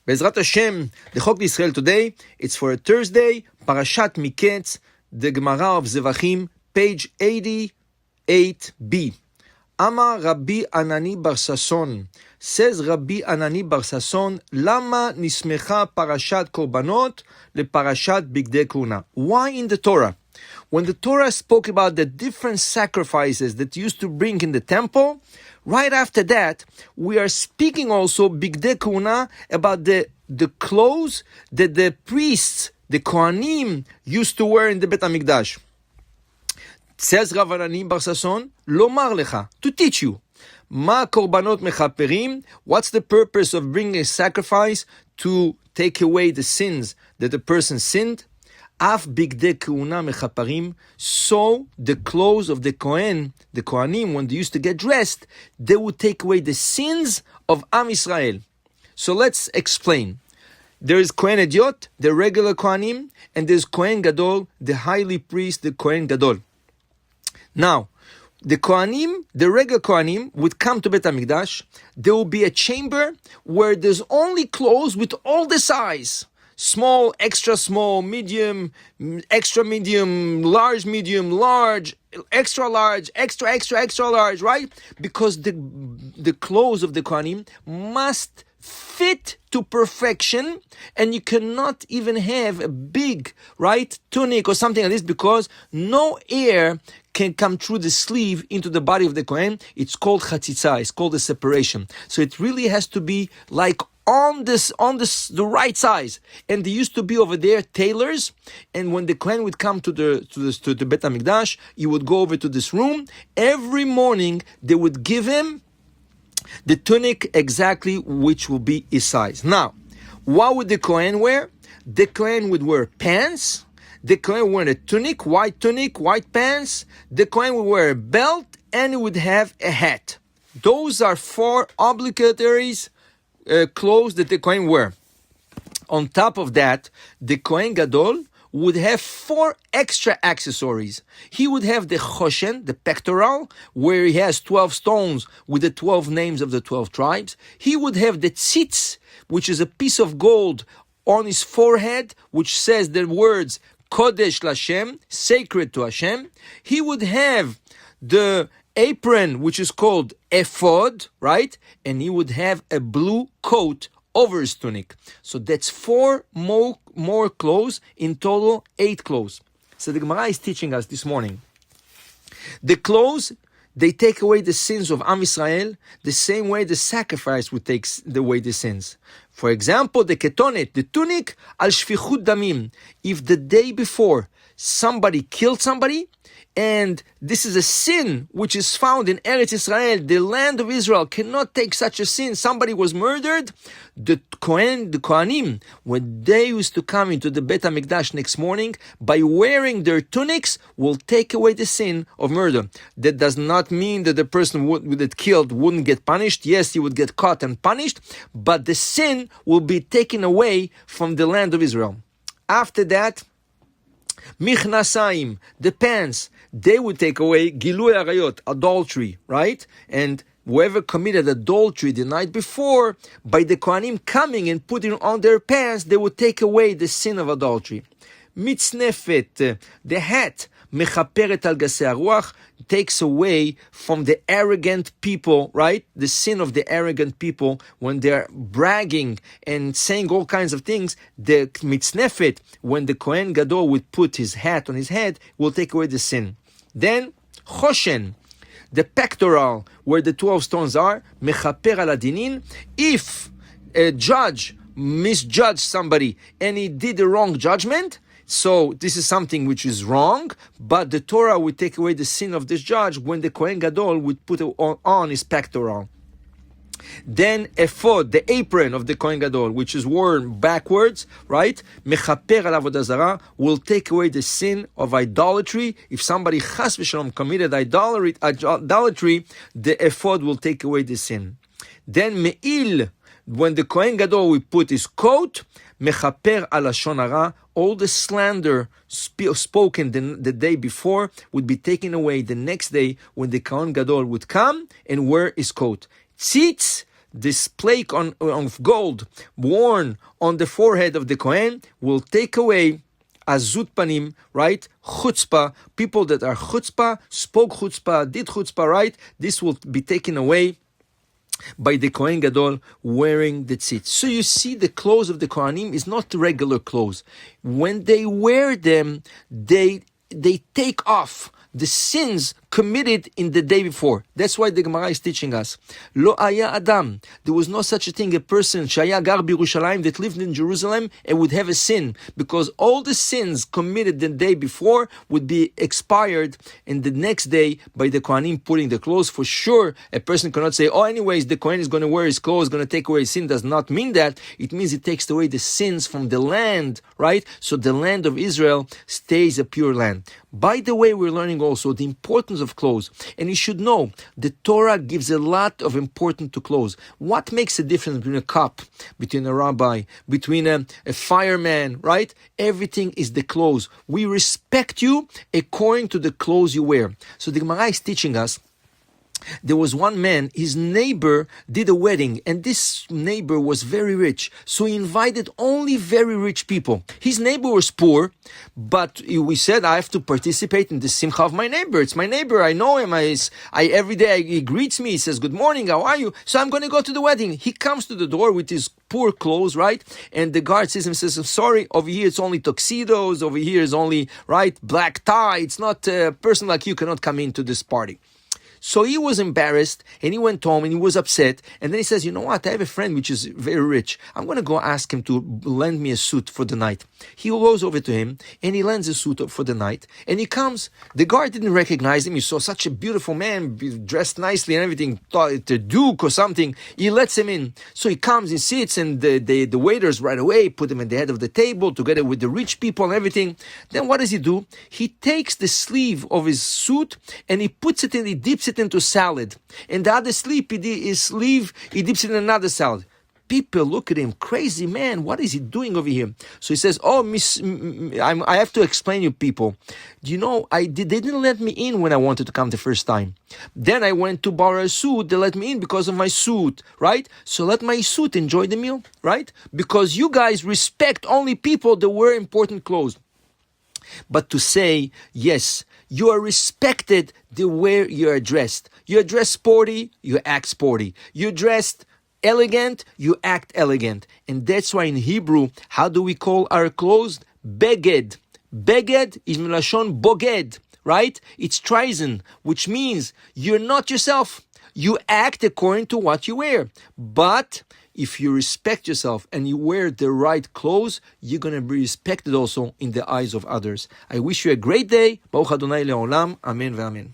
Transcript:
Be'ezrat Hashem, the Chok Israel today, it's for a Thursday, Parashat Miketz, the Gemara of Zevachim, page 88b. Amar Rabbi Anani Bar Sason, says Rabbi Anani Bar Sason, Lama nismecha Parashat Korbanot le Parashat Bigdei Kuna. Why in the Torah? When the Torah spoke about the different sacrifices that used to bring in the temple, right after that, we are speaking also Bigdei Kuna about the clothes that the priests, the Kohanim, used to wear in the Bet HaMikdash. Says Rav Anani Bar Sason, Lomar lecha, to teach you. Ma korbanot mechaperim, what's the purpose of bringing a sacrifice to take away the sins that the person sinned? Af bigdei kuna mechaparim, so the clothes of the Kohen, the Kohanim, when they used to get dressed, they would take away the sins of Am Israel. So let's explain. There is Kohen Ediot, the regular Kohanim, and there's Kohen Gadol, the highly priest, the Kohen Gadol. Now, the Kohanim, the regular Kohanim, would come to Bet HaMikdash. There will be a chamber where there's only clothes with all the size. Small, extra small, medium, extra medium, large, extra large, extra large, right? Because the clothes of the Kohanim must fit to perfection, and you cannot even have a big, right, tunic or something like this, because no air can come through the sleeve into the body of the Kohen. It's called chatzitza, it's called a separation. So it really has to be like on the right size. And there used to be over there tailors, and when the Kohen would come to the Bet HaMikdash, he would go over to this room. Every morning they would give him the tunic exactly which will be his size. Now, what would the Kohen wear? The Kohen would wear pants. The Kohen would wear a tunic, white pants. The Kohen would wear a belt, and he would have a hat. Those are 4 obligatory clothes that the Kohen wear. On top of that, the Kohen Gadol would have 4 extra accessories. He would have the choshen, the pectoral, where he has 12 stones with the 12 names of the 12 tribes. He would have the tzitz, which is a piece of gold on his forehead, which says the words Kodesh Lashem, sacred to Hashem. He would have the apron, which is called ephod, right? And he would have a blue coat over his tunic. So that's 4 more clothes, in total 8 clothes. So the Gemara is teaching us this morning. The clothes, they take away the sins of Am Israel the same way the sacrifice would take away the sins. For example, the ketonet, the tunic, al shfichut damim. If the day before somebody killed somebody, and this is a sin which is found in Eretz Israel, the land of Israel cannot take such a sin. Somebody was murdered. The Kohanim, when they used to come into the Bet HaMikdash next morning, by wearing their tunics, will take away the sin of murder. That does not mean that the person that killed wouldn't get punished. Yes, he would get caught and punished, but the sin will be taken away from the land of Israel. After that, Michnasayim, the pants, they would take away Gilui Arayot, adultery, right? And whoever committed adultery the night before, by the Kohanim coming and putting on their pants, they would take away the sin of adultery. Mitznefet, the hat, Mechaperet al Gasei Haruach, takes away from the arrogant people, right? The sin of the arrogant people when they're bragging and saying all kinds of things. The mitznefet, when the Kohen Gadol would put his hat on his head, will take away the sin. Then choshen, the pectoral, where the 12 stones are, mechaper al adinin. If a judge misjudged somebody and he did the wrong judgment, so this is something which is wrong, but the Torah would take away the sin of this judge when the Kohen Gadol would put it on his pectoral. Then ephod, the apron of the Kohen Gadol, which is worn backwards, right? Mechaper al avodah zarah, will take away the sin of idolatry. If somebody chas v'shalom committed idolatry, the ephod will take away the sin. Then me'il, when the Kohen Gadol will put his coat, mechaper al lashon hara, all the slander spoken the day before would be taken away the next day when the Kohen Gadol would come and wear his coat. Tzitz, this plaque of gold worn on the forehead of the Kohen will take away azut panim, right? Chutzpah, people that are chutzpah, spoke chutzpah, did chutzpah, right? This will be taken away by the Kohen Gadol wearing the tzitz. So you see, the clothes of the Kohanim is not regular clothes. When they wear them, they take off the sins committed in the day before. That's why the Gemara is teaching us. Lo aya adam. There was no such a thing, a person, shaya gar b'Yerushalayim, that lived in Jerusalem and would have a sin, because all the sins committed the day before would be expired in the next day by the Kohanim putting the clothes. For sure, a person cannot say, oh, anyways, the Kohen is going to wear his clothes, going to take away his sin. Does not mean that. It means it takes away the sins from the land, right? So the land of Israel stays a pure land. By the way, we're learning also the importance of clothes. And you should know, the Torah gives a lot of importance to clothes. What makes a difference between a cop, between a rabbi, between a fireman, right? Everything is the clothes. We respect you according to the clothes you wear. So the Gemara is teaching us, there was one man, his neighbor did a wedding, and this neighbor was very rich. So he invited only very rich people. His neighbor was poor, but we said, I have to participate in the simcha of my neighbor. It's my neighbor. I know him. Every day he greets me. He says, good morning. How are you? So I'm going to go to the wedding. He comes to the door with his poor clothes, right? And the guard says, I'm sorry, over here it's only tuxedos. Over here is only, right, black tie. It's not a person like you cannot come into this party. So he was embarrassed, and he went home, and he was upset. And then he says, you know what? I have a friend which is very rich. I'm going to go ask him to lend me a suit for the night. He goes over to him, and he lends a suit for the night. And he comes. The guard didn't recognize him. He saw such a beautiful man, dressed nicely and everything, thought it's a duke or something. He lets him in. So he comes, he sits, and the waiters right away put him at the head of the table together with the rich people and everything. Then what does he do? He takes the sleeve of his suit, and he puts it in, he dips it into salad, and the other sleeve he dips it in another salad. People look at him, crazy man, what is he doing over here? So he says, oh, I have to explain you people. You know, they didn't let me in when I wanted to come the first time. Then I went to borrow a suit, they let me in because of my suit, right? So let my suit enjoy the meal, right? Because you guys respect only people that wear important clothes. But to say, yes, you are respected the way you are dressed. You are dressed sporty, you act sporty. You're dressed elegant, you act elegant. And that's why in Hebrew, how do we call our clothes? Beged. Beged is milashon boged, right? It's treason, which means you're not yourself. You act according to what you wear. But if you respect yourself and you wear the right clothes, you're going to be respected also in the eyes of others. I wish you a great day. Baruch Adonai le'olam. Amen ve'amen.